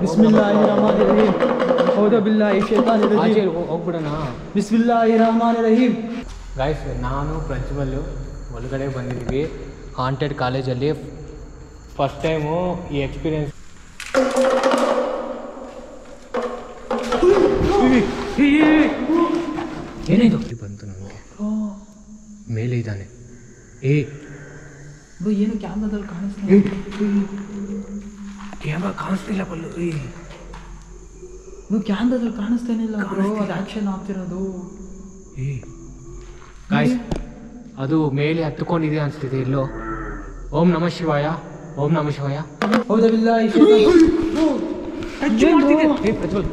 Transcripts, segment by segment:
ಬಿಸ್ಮಿಲ್ಲಾಹಿರ್ರಹಮಾನಿರ್ರಹೀಮ್ ಔದು ಬಿಲ್ಲಾಹಿ ಶೈತಾನಿರ್ ರಜೀಮ್ ಹೋಗ್ಬಿಡೋಣ. ಬಿಸ್ಮಿಲ್ಲಾಹಿರ್ರಹಮಾನಿರ್ರಹೀಮ್. ಗೈಸ್ ನಾನು ಪ್ರಜ್ವಲ್ ಒಳಗಡೆ ಬಂದಿದ್ದೀವಿ ಹಾಂಟೆಡ್ ಕಾಲೇಜಲ್ಲಿ. ಫಸ್ಟ್ ಟೈಮು ಈ ಎಕ್ಸ್ಪೀರಿಯನ್ಸ್. ಏನಿದು ಬಂತು ನಮಗೆ ಮೇಲೆ ಇದ್ದಾನೆ. ಏನು ಕ್ಯಾಮ್ರಾದಲ್ಲಿ ಕಾಣಿಸ್ತಿಲ್ಲ. ಕ್ಯಾಮ್ರಾ ಕಾಣಿಸ್ತಿಲ್ಲ ಬಲ್ಲು. ಕ್ಯಾಮ್ರಾದಲ್ಲಿ ಕಾಣಿಸ್ತಾನೆ ಇಲ್ಲ ಬ್ರೋ, ಅದು ಆಕ್ಷನ್ ಆಗ್ತಿರೋದು. ಗಾಯ್ಸ್ ಅದು ಮೇಲೆ ಹತ್ತುಕೊಂಡಿದೆ ಅನಿಸ್ತಿದೆ ಎಲ್ಲೋ. ಓಂ ನಮಃ ಶಿವಾಯ, ಓಂ ನಮಃ ಶಿವಾಯ. ಹೌದಾ ಬಿಲ್ಲಾಹಿ ಪ್ರಜ್ವಲ್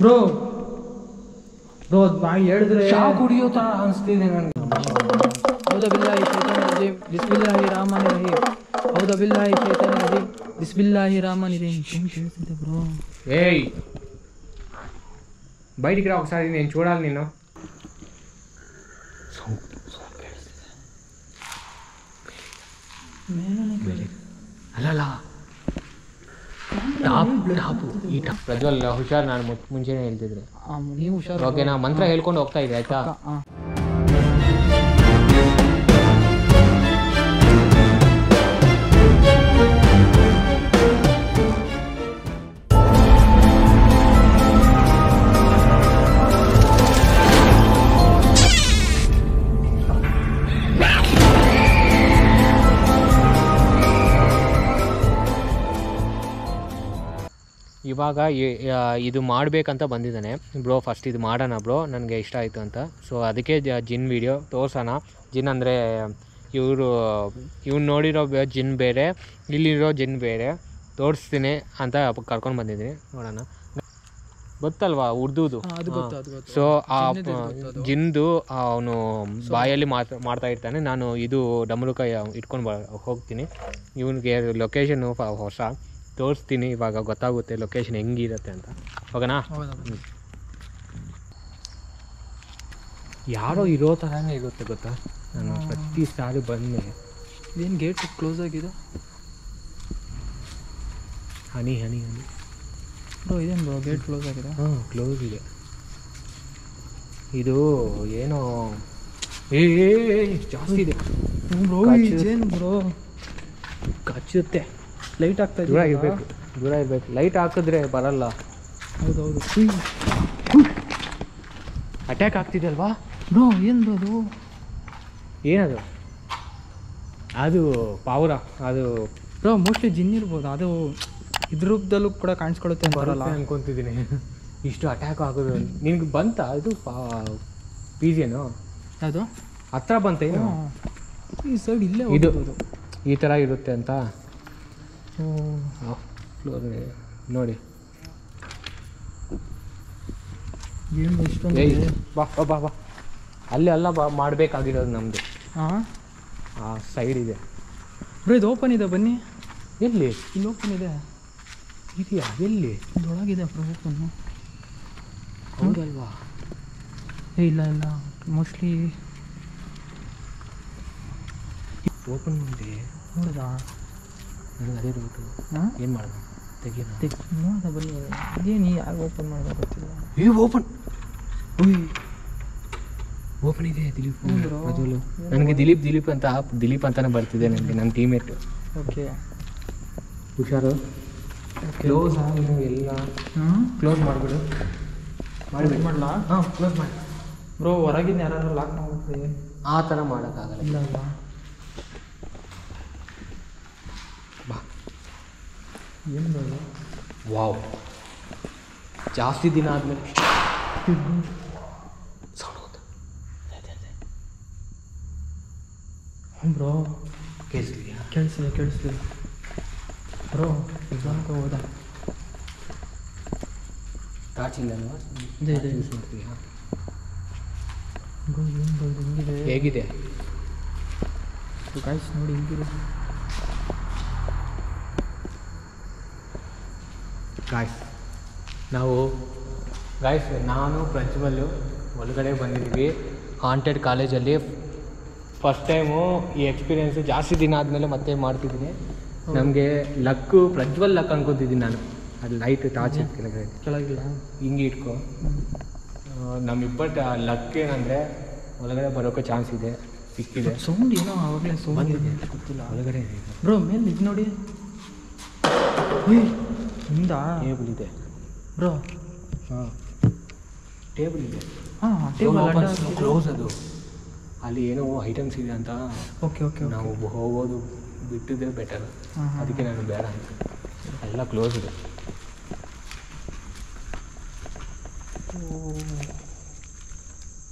ಬ್ರೋ ಬ್ರೋ ಬಾಯಿ ಹೇಳಿದ್ರೆ ಶಾಕ್ ಕುಡಿಯೋ ಥರ ಅನಿಸ್ತಿದೆ ನನಗೆ. ಹೌದಾ ಬಿಲ್ಲಾಹಿ ಶೈತಾನಿರ್ ರಜೀಮ್ ಬಿಸ್ಮಿಲ್ಲಾಹಿರ್ರಹಮಾನಿರ್ರಹೀಮ್ ಹೌದಾ ಬಿಲ್ಲಾಹಿ ಶೈತಾನಿರ್ ರಜೀಮ್ ಬಿಸ್ಮಿಲ್ಲಾಹಿರ್ರಹಮಾನಿರ್ರಹೀಮ್. ಕೇಳಿಸ್ತಿದೆ ಬ್ರೋ. ಏಯ್ ಬಯಟಿಗೆ ರಾ ఒకసారి నేను చూడాలి నిన్ను. ಅಲ್ಲಲ್ಲ ಪ್ರಜ್ವಲ್ ಹುಷಾರ್, ನಾನು ಮುಂಚೆನೇ ಹೇಳ್ತಿದ್ರೆ. ನೀವು ಹುಷಾರು. ಓಕೆನಾ? ಮಂತ್ರ ಹೇಳ್ಕೊಂಡು ಹೋಗ್ತಾ ಇದೆ ಆಯ್ತಾ? ಇವಾಗ ಇದು ಮಾಡಬೇಕಂತ ಬಂದಿದ್ದಾನೆ ಬ್ರೋ. ಫಸ್ಟ್ ಇದು ಮಾಡೋಣ ಬ್ರೋ, ನನಗೆ ಇಷ್ಟ ಆಯಿತು ಅಂತ. ಸೊ ಅದಕ್ಕೆ ಜಿನ್ ವೀಡಿಯೋ ತೋರ್ಸೋಣ. ಜಿನ್ ಅಂದರೆ ಇವ್ನು ನೋಡಿರೋ ಜಿನ್ ಬೇರೆ, ಇಲ್ಲಿರೋ ಜಿನ್ ಬೇರೆ, ತೋರಿಸ್ತೀನಿ ಅಂತ ಕರ್ಕೊಂಡು ಬಂದಿದ್ದೀನಿ. ನೋಡೋಣ. ಗೊತ್ತಲ್ವಾ ಉರ್ದುದು? ಸೊ ಆ ಜಿನ್ದು ಅವನು ಬಾಯಲ್ಲಿ ಮಾಡ್ತಾ ಇರ್ತಾನೆ. ನಾನು ಇದು ಡಮರುಕ ಇಟ್ಕೊಂಡು ಹೋಗ್ತೀನಿ. ಇವನಿಗೆ ಲೊಕೇಶನ್ನು ಹೊಸ ತೋರಿಸ್ತೀನಿ. ಇವಾಗ ಗೊತ್ತಾಗುತ್ತೆ ಲೊಕೇಶನ್ ಹೆಂಗಿರುತ್ತೆ ಅಂತ. ಹೋಗೋಣ? ಯಾರೋ ಇರೋ ಥರನೇ ಇರುತ್ತೆ ಗೊತ್ತಾ. ನಾನು ಪ್ರತಿ ಸಾರಿ ಬಂದಮೇಲೆ ಏನು ಗೇಟ್ ಕ್ಲೋಸ್ ಆಗಿದೆ. ಹನಿ ಹನಿ ಹನಿ ಬ್ರೋ ಇದೇನು ಬ್ರೋ ಗೇಟ್ ಕ್ಲೋಸ್ ಆಗಿದೆ? ಹಾಂ ಕ್ಲೋಸ್ ಇದೆ. ಇದು ಏನೋ ಜಾಸ್ತಿ ಇದೆ ಬ್ರೋ. ಏನು ಬ್ರೋ ಕಚ್ಚುತ್ತೆ. ಲೈಟ್ ಆಗ್ತಾ ಇದೆ. ದೂರ ಇರಬೇಕು. ಲೈಟ್ ಹಾಕಿದ್ರೆ ಬರಲ್ಲ. ಹೌದೌದು. ಅಟ್ಯಾಕ್ ಆಗ್ತಿದೆ ಅಲ್ವಾ ಬ್ರೋ? ಏನು ಬ್ರೋ ಅದು? ಏನದು? ಅದು ಪಾವುರ. ಅದು ಬ್ರೋ ಮೋಸ್ಟ್ಲಿ ಜಿನ್ ಇರ್ಬೋದು. ಅದು ಇದ್ರ ರೂಪದಲ್ಲೂ ಕೂಡ ಕಾಣಿಸ್ಕೊಳುತ್ತೆ ಅಂತಾರಲ್ಲ ಅನ್ಕೊತಿದ್ದೀನಿ. ಇಷ್ಟು ಅಟ್ಯಾಕ್ ಆಗೋದು ನಿನ್ಗೆ ಬಂತ? ಇದು ಪೀಸಿಯನು ಅದು ಹತ್ರ ಬಂತೇನು? ಈ ಸೈಡ್ ಇಲ್ಲೇ ಇದು ಈ ಥರ ಇರುತ್ತೆ ಅಂತ ನೋಡಿ. ಏನು ಇಷ್ಟೊಂದು ಬಾ ಬಾ ಬಾ. ಅಲ್ಲಿ ಅಲ್ಲ ಮಾಡಬೇಕಾಗಿರೋದು ನಮ್ಮದು. ಹಾಂ ಆ ಸೈಡ್ ಇದೆ ಬ್ರೋ. ಇದು ಓಪನ್ ಇದೆ, ಬನ್ನಿ. ಎಲ್ಲಿ? ಇಲ್ಲಿ ಓಪನ್ ಇದೆ. ಇದೆಯಾ? ಎಲ್ಲಿ? ಇದೊಳಗಿದೆ ಬ್ರೋ ಓಪನ್ನು. ಹೌದಲ್ವಾ? ಇಲ್ಲ ಇಲ್ಲ ಮೋಸ್ಟ್ಲಿ ಓಪನ್ ಮಾಡಿದೆ. ನೋಡಿದಾ? ನನಗೆ ಅದೇ ಡೌಟು. ಹಾಂ ಏನು ಮಾಡೋದು? ತೆಗಿಯೋಣ. ನೋಡಿದ ಬನ್ನಿ. ಇದೇನು ಯಾರು ಓಪನ್ ಮಾಡೋದು ಗೊತ್ತಿಲ್ಲ. ಓಪನ್ ಓಪನ್ ಇದೆ. ದಿಲೀಪ್ ಪ್ರಜ್ವಲ್. ನನಗೆ ದಿಲೀಪ್ ಅಂತಾನೆ ಬರ್ತಿದೆ ನನಗೆ, ನನ್ನ ಟೀಮೇಟ್. ಓಕೆ ಹುಷಾರು. ಕ್ಲೋಸ್ ಆಗಿ ಎಲ್ಲ ಕ್ಲೋಸ್ ಮಾಡಿಬಿಡು. ಮಾಡಲಾ? ಹಾಂ ಕ್ಲೋಸ್ ಮಾಡಿ ಬ್ರೋ. ಹೊರಗಿನ ಯಾರು ಲಾಕ್ ಮಾಡ್ಬಿಡ್ತೀವಿ. ಆ ಥರ ಮಾಡೋಕ್ಕಾಗಲ್ಲ. ಇಲ್ಲ ಅಲ್ವಾ? ಬಾ. ಏನು ಬೇಡ. ವಾವ್, ಜಾಸ್ತಿ ದಿನ ಆದಮೇಲೆ ಸೌಂಡ್ ಹೋದ. ಹ್ಞೂ ಬ್ರೋ. ಕೇಳಿಸ್ಲಿದೆಯಾ? ಕೇಳಿಸ್ಲಿದೆ ಬ್ರೋ. ಎಕ್ಸಾಮ್ಗೆ ಹೋದ. ಟಾರ್ಚಿಂದಲ್ವಾ? ಇದೆ ಯೂಸ್ ಮಾಡ್ತೀಯಾ ಬ್ರೋ? ಏನು ಬ್ರೋ ಇದು ಹಿಂಗಿದೆ? ಹೇಗಿದೆ ಗಾಯ್ಸ್ ನೋಡಿ ಹಿಂಗಿದೆ. ನಾನು ಪ್ರಜ್ವಲ್ ಒಳಗಡೆ ಬಂದಿದ್ದೀವಿ ಹಾಂಟೆಡ್ ಕಾಲೇಜಲ್ಲಿ. ಫಸ್ಟ್ ಟೈಮು ಈ ಎಕ್ಸ್ಪೀರಿಯೆನ್ಸು. ಜಾಸ್ತಿ ದಿನ ಆದಮೇಲೆ ಮತ್ತೆ ಮಾಡ್ತಿದ್ದೀನಿ. ನಮಗೆ ಲಕ್ಕು ಪ್ರಜ್ವಲ್ ಲಕ್ ಅನ್ಕೊತಿದ್ದೀನಿ ನಾನು. ಅದು ಲೈಟ್ ಟಾರ್ಚ್ ಕೆಳಗಡೆ ಕೆಳಗಿಲ್ಲ. ಹಿಂಗೆ ಇಟ್ಕೊ. ನಮ್ಮಿಬ್ಬಟ್ಟು ಲಕ್ ಏನಂದರೆ ಒಳಗಡೆ ಬರೋಕ್ಕೆ ಚಾನ್ಸ್ ಇದೆ, ಸಿಕ್ಕಿದೆ. ಸೌಂಡ್ ಏನೋ ಆವಾಗಲೇ ಸೌಂಡ್ ಬಂದಿದೆ, ಗೊತ್ತಿಲ್ಲ. ಒಳಗಡೆ ಬ್ರೋ ಮೇಲೆ ಇದು ನೋಡಿ, ಹಿಂದಾ ಟೇಬಲ್ ಇದೆ ಬ್ರೋ. ಹಾಂ ಟೇಬಲ್ ಇದೆ. ಹಾಂ ಟೇಬಲ್ ಕ್ಲೋಸ್ ಅದು. ಅಲ್ಲಿ ಏನೋ ಐಟಮ್ಸ್ ಇದೆ ಅಂತ. Okay okay. ನಾವು ಹೋಗೋದು ಬಿಟ್ಟಿದ್ರೆ ಬೆಟರ್. ಅದಕ್ಕೆ ನಾನು ಬೇಡ ಅಂತ. ಎಲ್ಲ ಕ್ಲೋಸ್ ಇದೆ.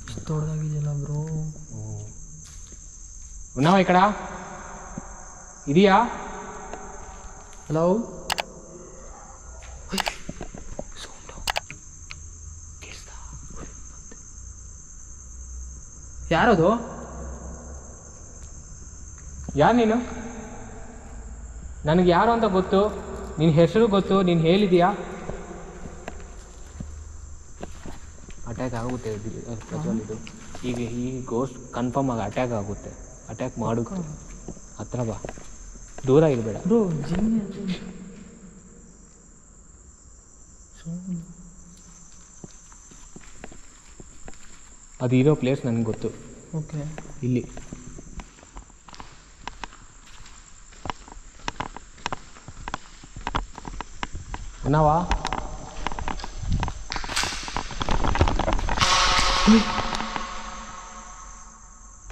ಇಷ್ಟು ದೊಡ್ಡದಾಗಿದೆಯಲ್ಲ ಬ್ರೋ. ನಾವು ಈ ಕಡೆ ಇದೆಯಾ? ಹಲೋ, ಯಾರದು? ಯಾರು ನೀನು? ನನಗೆ ಯಾರು ಅಂತ ಗೊತ್ತು, ನಿನ್ನ ಹೆಸರು ಗೊತ್ತು, ನೀನು ಹೇಳಿದೀಯಾ? ಅಟ್ಯಾಕ್ ಆಗುತ್ತೆ ಪ್ರಜ್ವಲ್. ಇದು ಈಗ ಈ ಗೋಸ್ಟ್ ಕನ್ಫರ್ಮ್ ಆಗಿ ಅಟ್ಯಾಕ್ ಆಗುತ್ತೆ. ಅಟ್ಯಾಕ್ ಮಾಡುತ್ತೆ. ಹತ್ರ ಬಾ, ದೂರ ಇರಬೇಡ. ಬ್ರೋ ಜಿನ್ನಿ ಅದು ಇರೋ ಪ್ಲೇಸ್ ನನಗೆ ಗೊತ್ತು. ಓಕೆ, ಇಲ್ಲಿ ನಾವಾ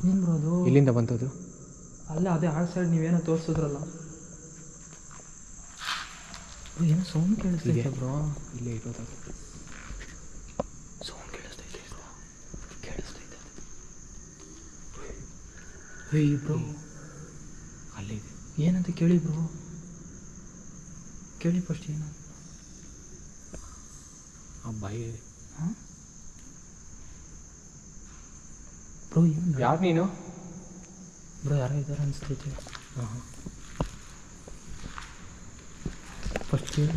ಏನು ಬ್ರೋ ಅದು? ಇಲ್ಲಿಂದ ಬಂತದ್ದು. ಅಲ್ಲ ಅದೇ ಆ ಸೈಡ್ ನೀವೇನೋ ತೋರಿಸಿದ್ರಲ್ಲ. ಏನೋ ಸೌಂಡ್ ಕೇಳಿಸ್ತಿದೆ ಬ್ರೋ. ಇಲ್ಲೇ ಇರೋದು ಸೌಂಡ್ ಕೇಳಿಸ್ತೈತೆ. ಹೇಯ್ ಬ್ರೋ, ಅಲ್ಲಿ ಏನಂತ ಕೇಳಿ ಬ್ರೋ, ಕೇಳಿ ಫಸ್ಟ್ ಏನು ಆ ಬಾಯಿ. ಹಾಂ ಬ್ರೋ, ಏನು ಯಾರು ನೀನು? ಬ್ರೋ ಯಾರೋ ಇದ್ದಾರೆ ಅನಿಸ್ತೈತೆ. ಹಾಂ ಫಸ್ಟ್ ಕೇಳಿ.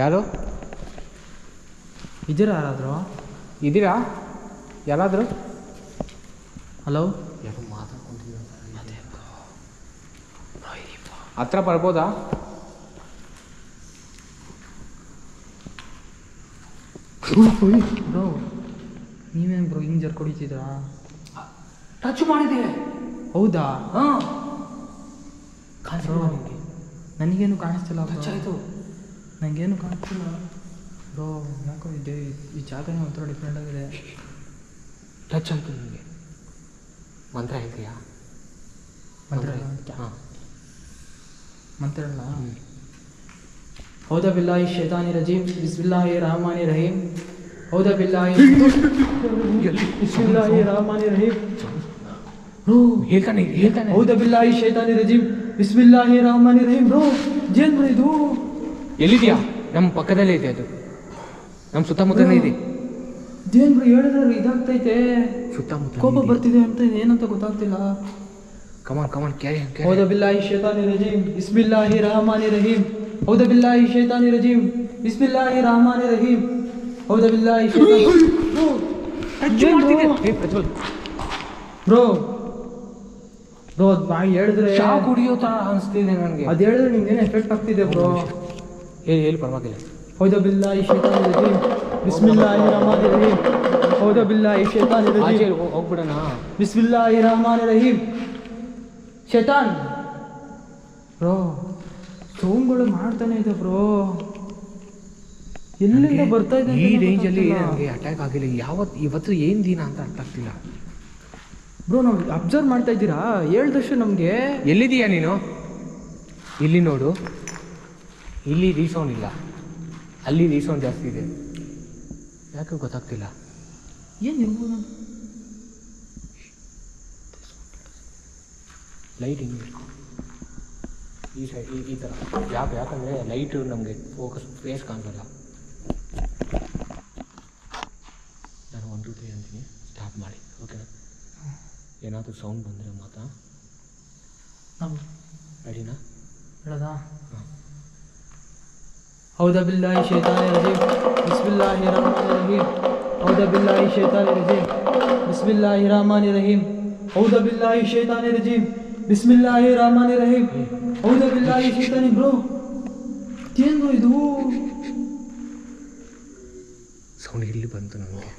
ಯಾರು ಇದ್ದೀರಾ? ಯಾರಾದರೂ ಇದ್ದೀರಾ? ಯಾರಾದರೂ? ಹಲೋ, ಯಾರು ಮಾತಾಡ್ಕೊಂತಿದ್ದೀರ? ಹತ್ರ ಬರ್ಬೋದಾ? ಬ್ರೋ ನೀವೇನು ಬ್ರೋ ಹಿಂಗೆ ಜರ್ಕ್ ಹೊಡಿತಿದ್ರಾ? ಟಚ್ ಮಾಡಿದೆ. ಹೌದಾ? ಹಾಂ, ಬ್ರೋ ನನಗೇನು ಕಾಣಿಸ್ತಿಲ್ಲ ಬ್ರೋ. ಟಚ್ ಆಯಿತು. ನನಗೇನು ಕಾಣಿಸ್ತಿಲ್ಲ ಬ್ರೋ. ಯಾಕೋ ಇದೆ ಈ ಜಾಗನೇ ಒಂಥರ ಡಿಫ್ರೆಂಟ್ ಆಗಿದೆ. ಟಚ್ ಆಯಿತು ನಿಮಗೆ. ಮಂತ್ರ ಹೇಳ್ತೀಯಾ? ಮಂತ್ರ ಹಾಂ, ಮಂತ್ರ ಹೇಳ. ಔದ ಬಿಲ್ಲಾಹಿ ಶೈತಾನಿ ರಜೀಮ್ ಬಿಸ್ಮಿಲ್ಲಾಹಿ ರಹಮಾನಿ ರಹೀಮ್. ಔದ ಬಿಲ್ಲಾಹಿ ಬಿಸ್ಮಿಲ್ಲಾಹಿ ರಹಮಾನಿ ರಹೀಮ್. ಹೇಳ್ತಾನೆ. ಔದ ಬಿಲ್ಲಾಹಿ ಶೈತಾನಿ ರಜೀಮ್ ಬಿಸ್ಮಿಲ್ಲಾಹಿ ರಹಮಾನಿ ರಹೀಮ್. ಬ್ರೋ ಏನ್ ಬ್ರೋ ಇದು? ಎಲ್ಲಿದೆಯಾ? ನಮ್ಮ ಪಕ್ಕದಲ್ಲೇ ಇದೆ ಅದು. ನಮ್ಮ ಸುತ್ತಮುತ್ತಲೇ ಇದೆ. ಇದೇನು ಬ್ರೋ ಹೇಳಿದ್ರೆ ಇದಾಗ್ತೈತೆ, ಸುತ್ತಮುತ್ತ ಕೋಪ ಬರ್ತಿದೆ ಅಂತ ಏನಂತ ಗೊತ್ತಾಗ್ತಿಲ್ಲ. Come on carry. ಔದ ಬಿಲ್ಲಾಹಿ ಶೈತಾನಿ ರಜೀಮ್ ಬಿಸ್ಮಿಲ್ಲಾಹಿ ರಹಮಾನಿ ರಹೀಮ್. ಔದ ಬಿಲ್ಲಾಹಿ ಶೈತಾನಿ ರಜೀಮ್ ಬಿಸ್ಮಿಲ್ಲಾಹಿ ರಹಮಾನಿ ರಹೀಮ್. ಔದ ಬಿಲ್ಲಾಹಿ ಶೈತಾನಿ. ಬ್ರೋ ಬ್ರೋ ಅದು ಬಾಯಿ ಹೇಳಿದ್ರೆ ಶಾಕ್ ಕುಡಿಯೋ ಥರ ಅನಿಸ್ತಿದೆ ನನಗೆ. ಅದು ಹೇಳಿದ್ರೆ ನಿಮ್ಗೇನು ಎಫೆಕ್ಟ್ ಆಗ್ತಿದೆ ಬ್ರೋ. ಹೇಳಿ ಪರವಾಗಿಲ್ಲ. ಔದ ಬಿಲ್ಲಾಹಿ ಶೈತಾನಿ ರಜೀಮ್ ಬಿಸ್ಮಿಲ್ಲಾಹಿ ರಹಮಾನಿ ರಹೀಮ್. ಔದ ಬಿಲ್ಲಾಹಿ ಶೈತಾನಿ ರಜೀಮ್ ಹೋಗ್ಬಿಡೋಣ. ಬಿಸ್ಮಿಲ್ಲಾಹಿ ರಹಮಾನಿ ರಹೀಮ್. ಶೈತಾನ್ ಬ್ರೋ ಸೌಂಡ್ಗಳು ಮಾಡ್ತಾನೆ ಇದೆ ಬ್ರೋ. ಎಲ್ಲಿಂದ ಬರ್ತಾ ಇದೆ? ಈ ರೇಂಜಲ್ಲಿ ನನಗೆ ಅಟ್ಯಾಕ್ ಆಗಿಲ್ಲ. ಇವತ್ತು ಏನು ದಿನ ಅಂತ ಅರ್ಥ ಆಗ್ತಿಲ್ಲ ಬ್ರೋ. ನಾವು ಅಬ್ಸರ್ವ್ ಮಾಡ್ತಾ ಇದ್ದೀರಾ? ಹೇಳ್ದಷ್ಟು ನಮಗೆ. ಎಲ್ಲಿದೀಯಾ ನೀನು? ಇಲ್ಲಿ ನೋಡು, ಇಲ್ಲಿ ರೀಸೌಂಡ್ ಇಲ್ಲ, ಅಲ್ಲಿ ರೀಸೌಂಡ್ ಜಾಸ್ತಿ ಇದೆ. ಯಾಕೆ ಗೊತ್ತಾಗ್ತಿಲ್ಲ. ಏನು ಇರ್ಬೋದು? ಲೈಟ್ ಹಿಂಗೆ ಈ ಸೈಡ್ ಈ ಥರ ಯಾಕಂದರೆ ಲೈಟು ನಮಗೆ ಫೇಸ್ ಕಾಣಿಸಲ್ಲ. ನಾನು 1 2 3 ಅಂತೀನಿ, ಸ್ಟಾಪ್ ಮಾಡಿ. ಓಕೆನಾ? ಏನಾದರೂ ಸೌಂಡ್ ಬಂದರೆ ಮಾತ್ರ ನಾವು ರೆಡಿನಾ? ಹೇಳೋದಾ? ಹಾಂ. ಔದ ಬಿಲ್ಲಾಹಿ ಶೈತಾನಿ ರಜೀಮ್ ಬಿಸ್ಮಿಲ್ಲಾಹಿ ರಹಮಾನಿ ರಹೀಮ್. ಔದ ಬಿಲ್ಲಾಹಿ ಶೈತಾನಿ ರಜೀಮ್ ಬಿಸ್ಮಿಲ್ಲಾಹಿ ರಹಮಾನಿ ರಹೀಮ್. ಔದ ಬಿಲ್ಲಾಹಿ ಶೈತಾನಿ ರಜೀಮ್ ಬಿಸ್ಮಿಲ್ಲಾಹಿ ರಹಮಾನಿ ರಹೀಮ್. ಔದ ಬಿಲ್ಲಾಹಿ ಶೈತಾನಿ. ಬ್ರೋ ಏನು ಇದು ಸೌಂಡ್ ಇಲ್ಲಿ ಬಂತು ನನಗೆ.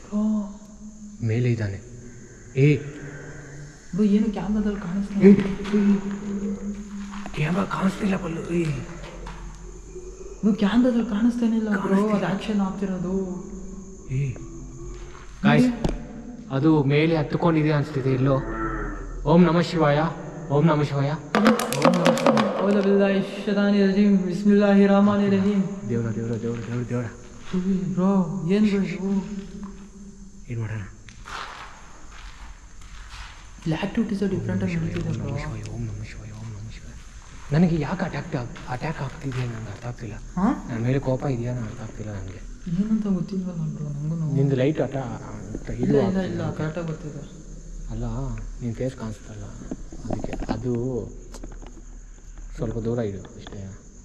ಮೇಲೆ ಇದ್ದಾನೆ. ಬ್ರೋ ಏನು ಕ್ಯಾಮ್ರಾದಲ್ಲಿ ಕಾಣಿಸ್ತಾ ಕ್ಯಾಮ್ರಾ ಕಾಣಿಸ್ತಿಲ್ಲ ಬಲ್ಲು. ಕ್ಯಾಮ್ರಾದಲ್ಲಿ ಕಾಣಿಸ್ತಾನೆ ಇಲ್ಲ ಬ್ರೋ, ಅದು ಆ್ಯಕ್ಷನ್ ಆಗ್ತಿರೋದು. ಗಾಯ್ಸ್ ಅದು ಮೇಲೆ ಹತ್ತುಕೊಂಡಿದೆ ಅನಿಸ್ತಿದೆ ಎಲ್ಲೋ. ಓಂ ನಮಃ ಶಿವಾಯ, ಓಂ ನಮಃ ಶಿವಾಯ. ಬಿಸ್ಮಿಲ್ಲಾಹಿರ್ ರಹಮಾನಿರ್ ರಹೀಮ್. ದೇವ್ರ ದೇವ್ರ ದೇವ್ರ ದೇವ್ರ ದೇವ್ರ ಬ್ರೋ ಏನು ಬ್ರೋ ಇದು? ಏನು ಮಾಡೋಣ? ಆ್ಯಕ್ಟಿವಿಟೀಸ್ ಡಿಫ್ರೆಂಟ್ ಆಗಿ ನಡೀತಿದೆ ಬ್ರೋ. ಓಂ ನಮಃ ಶಿವಾಯ, ಓಂ ನಮಃ ಶಿವಾಯ. ನನಗೆ ಯಾಕೆ ಅಟ್ಯಾಕ್ ಆಗ್ತಿದೆ ನನಗೆ ಅರ್ಥ ಆಗ್ತಿಲ್ಲ. ನನ್ನ ಮೇಲೆ ಕೋಪ ಇದೆಯಾ ಅರ್ಥ ಆಗ್ತಿಲ್ಲ ನನಗೆ. ಏನಂತ ಗೊತ್ತಿಲ್ವಲ್ಲ ಬ್ರೋ ನನಗೂ. ನಿಂದು ಲೈಟ್ ಇಲ್ಲ ಇಲ್ಲ ಇಲ್ಲ ಕರೆಕ್ಟಾಗಿ ಗೊತ್ತಿದೆ. ಅಲ್ಲ ನಿನ್ನ ಫೇಸ್ ಕಾಣಿಸ್ತಲ್ಲ, ಅದಕ್ಕೆ ಅದು ಸ್ವಲ್ಪ ದೂರ ಇಡು ಅಷ್ಟೇ,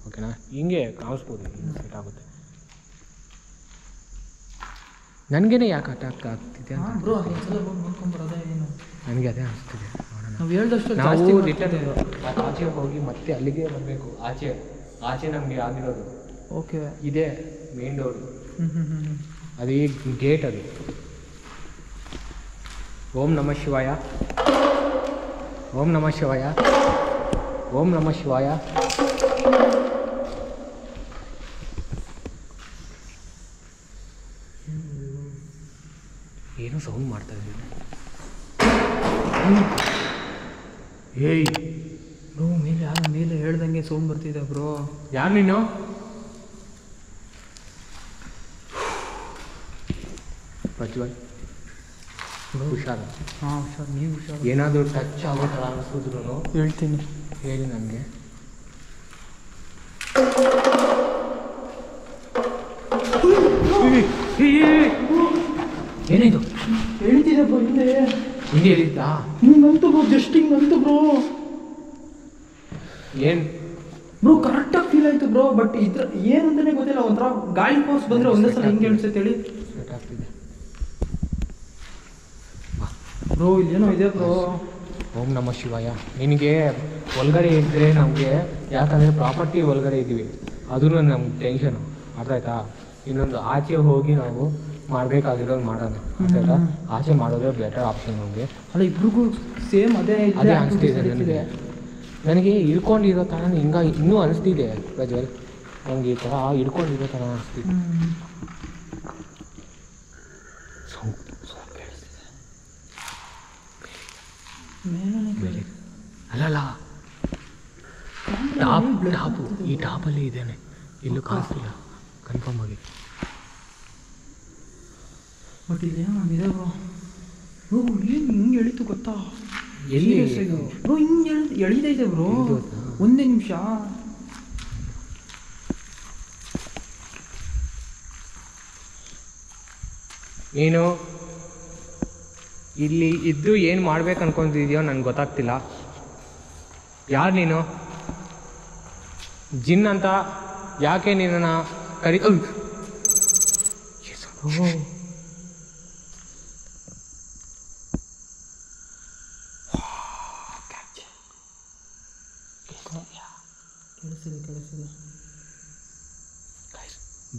ಓಕೆನಾ? ಹಿಂಗೆ ಕಾಣಿಸ್ಬೋದು, ಸೆಟ್ ಆಗುತ್ತೆ. ನನಗೇನೆ ಯಾಕೆ ಅಟ್ಯಾಕ್ ಆಗ್ತಿದೆ ಅಂತ ಬ್ರೋ ಒಂದ್ಸಲ ಹೋಗಿ ನೋಡ್ಕೊಂಬರೋದೇ ಏನು? ನನಗೆ ಅದೇ ಅನಿಸ್ತಿದೆ. ನಾವು ಹೇಳ್ದಷ್ಟು ನಾವು ರಿಟರ್ನ್ ಆಚೆ ಹೋಗಿ ಮತ್ತೆ ಅಲ್ಲಿಗೆ ಬರಬೇಕು. ಆಚೆ ನಮಗೆ ಆಗಿರೋದು ಓಕೆ ಇದೆ ಮೇನ್ ಡೋರ್. ಅದು ಈ ಗೇಟ್ ಅದು. ಓಂ ನಮಃ ಶಿವಾಯ, ಓಂ ನಮಃ ಶಿವಾಯ, ಓಂ ನಮಃ ಶಿವಾಯ. ಏನೋ ಸೌಂಡ್ ಮಾಡ್ತಾ ಇದ್ದೀನಿ. ಏಯ್ ಬ್ರೋ ಮೇಲೆ ಹೇಳ್ದಂಗೆ ಸೌಂಡ್ ಬರ್ತಿದೆ ಬ್ರೋ. ಯಾರು ನೀನು? ಪ್ರಜ್ವಲ್ ಹುಷಾರು. ಹಾಂ ಹುಷಾರು, ನೀವು ಹುಷಾರು. ಏನಾದರೂ ಟಚ್ ಆಗೋ ಥರ ಅನಿಸಿದ್ರು ಹೇಳ್ತೀನಿ, ಹೇಳಿ ನನಗೆ. ಏನಾಯ್ತು? ಹೇಳ್ತಿದ್ದೆ ಬ್ರೋ ಹಿಂದೆ ಹೇಳಿದ್ದಾ? ಹಿಂಗಂತು ಬ್ರೋ, ಜಸ್ಟ್ ಹಿಂಗಂತು ಬ್ರೋ. ಏನು ಬ್ರೋ ಕರೆಕ್ಟಾಗಿ ಫೀಲ್ ಆಯಿತು ಬ್ರೋ, ಬಟ್ ಇದ್ರ ಏನಂತಾನೆ ಗೊತ್ತಿಲ್ಲ. ಒಂಥರ ಗಾಳಿ ಫೋರ್ಸ್ ಬಂದರೆ ಒಂದೇ ಸಲ ಹಿಂಗೆ ಹೇಳ್ಸೈತೆ ಹೇಳಿ. ಸೆಟ್ ಆಗ್ತಿದೆ ಬ್ರೋ ಇಲ್ಲೇನೋ ಇದೆ ಬ್ರೋ. ಓಂ ನಮಃ ಶಿವಾಯ. ನಿನಗೆ ಒಳಗಡೆ ಇದ್ದರೆ ನಮಗೆ, ಯಾಕಂದರೆ ಪ್ರಾಪರ್ಟಿ ಒಳಗಡೆ ಇದ್ದೀವಿ, ಅದೂ ನಮ್ಗೆ ಟೆನ್ಷನು, ಅರ್ಥ ಆಯ್ತಾ? ಇನ್ನೊಂದು ಆಚೆ ಹೋಗಿ ನಾವು ಮಾಡಬೇಕಾಗಿರೋದು ಮಾಡೋಣ, ಅರ್ಥ ಆಯ್ತಾ? ಆಚೆ ಮಾಡೋದೇ ಬೆಟರ್ ಆಪ್ಷನ್ ನಮಗೆ. ಅಲ್ಲ ಇಬ್ರಿಗೂ ಸೇಮ್ ಅದೇ ಅನಿಸ್ತಿದೆ ನನಗೆ. ನನಗೆ ಹಿಡ್ಕೊಂಡಿರೋ ಥರ ಇನ್ನೂ ಅನಿಸ್ತಿದೆ ಪ್ರಜ್ವಲ್. ನನಗೆ ಈ ಥರ ಹಿಡ್ಕೊಂಡಿರೋ ಥರ ಅನಿಸ್ತಿದೆ. ಅಲ್ಲಲ್ಲ ಟಾಪು, ಈ ಟಾಪಲ್ಲಿ ಇದ್ದೇನೆ, ಇಲ್ಲೂ ಕಾಣಿಸ್ತಿಲ್ಲ ಕನ್ಫರ್ಮ್ ಆಗಿ. But ಇಲ್ಲೇನಿದೆ bro. ಬ್ರೋ ಏನು ಹಿಂಗೆ ಎಳೀತು ಗೊತ್ತಾ? ಎಲ್ಲಿ ಬ್ರೋ ಹಿಂಗೆ ಎಳೀತೈತೆ ಬ್ರೋ. ಒಂದೇ ನಿಮಿಷ. ನೀನು ಇಲ್ಲಿ ಇದ್ದು ಏನು ಮಾಡ್ಬೇಕು ಅನ್ಕೊಂಡಿದ್ಯೋ ನನಗೆ ಗೊತ್ತಾಗ್ತಿಲ್ಲ. ಯಾರು ನೀನು? ಜಿನ್ ಅಂತ ಯಾಕೆ ನಿನ್ನನ್ನು ಕರಿ? ಕೇಳಿಸಿದೆ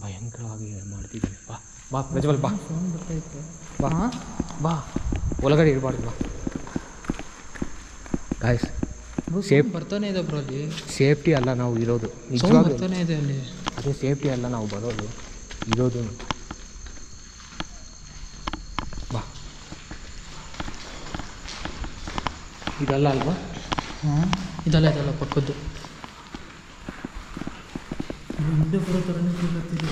ಭಯಂಕರವಾಗಿ ಮಾಡ್ತಿದ್ದೀನಿ. ಬಾ ಬಾ ಪ್ರಜ್ವಲ್, ಬಾ ಫೋನ್ ಬರ್ತೈತೆ. ಬಾ ಬಾ, ಒಳಗಡೆ ಇರಬಾರ್ದು, ಬಾ. ಗಾಯ್ಸ್ ಸೇಫ್ ಬರ್ತಾನೆ ಇದೆ ಬ್ರೋ ಅಲ್ಲಿ. ಸೇಫ್ಟಿ ಅಲ್ಲ ನಾವು ಇರೋದು, ನಿಜವಾಗ್ಲೂ ಬರ್ತಾನೆ ಇದೆ ಅಲ್ಲಿ. ಅದೇ ಸೇಫ್ಟಿ ಅಲ್ಲ ನಾವು ಬರೋದು, ಇರೋದು. ಬಾ, ಇದಲ್ಲ ಅಲ್ವಾ? ಹಾಂ ಇದಲ್ಲ ಪಕ್ಕದ್ದು. ಹಿಂದೆ ಬರೋ ಥರನೇ ಫೀಲ್ ಆಗ್ತಿದೆ.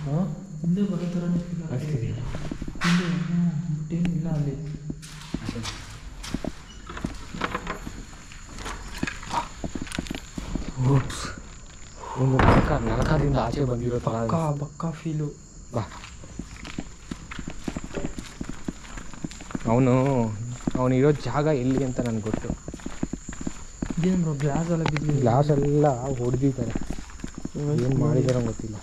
ಹಾಂ ಹಿಂದೆ ಬರೋ ಥರನೇ ಫೀಲ್ ಆಗ್ತಿದೆ. ಹಿಂದೆ ಬಟ್ಟೇನು ಇಲ್ಲ ಅಲ್ಲಿ. ಒಂದು ನರಕದಿಂದ ಆಚೆ ಬಂದಿರೋ ಬಕ್ಕ ಫೀಲು. ಬಾ. ಅವನಿರೋ ಜಾಗ ಎಲ್ಲಿ ಅಂತ ನನಗೆ ಗೊತ್ತು. ಏನು ಬ್ರೋ ಗ್ಲಾಸ್ ಎಲ್ಲ ಬಿದ್ದಿದೆ. ಗ್ಲಾಸ್ ಎಲ್ಲ ಹೊಡೆದಿದ್ದಾರೆ, ಏನು ಮಾಡಿದಾರೋ ಗೊತ್ತಿಲ್ಲ.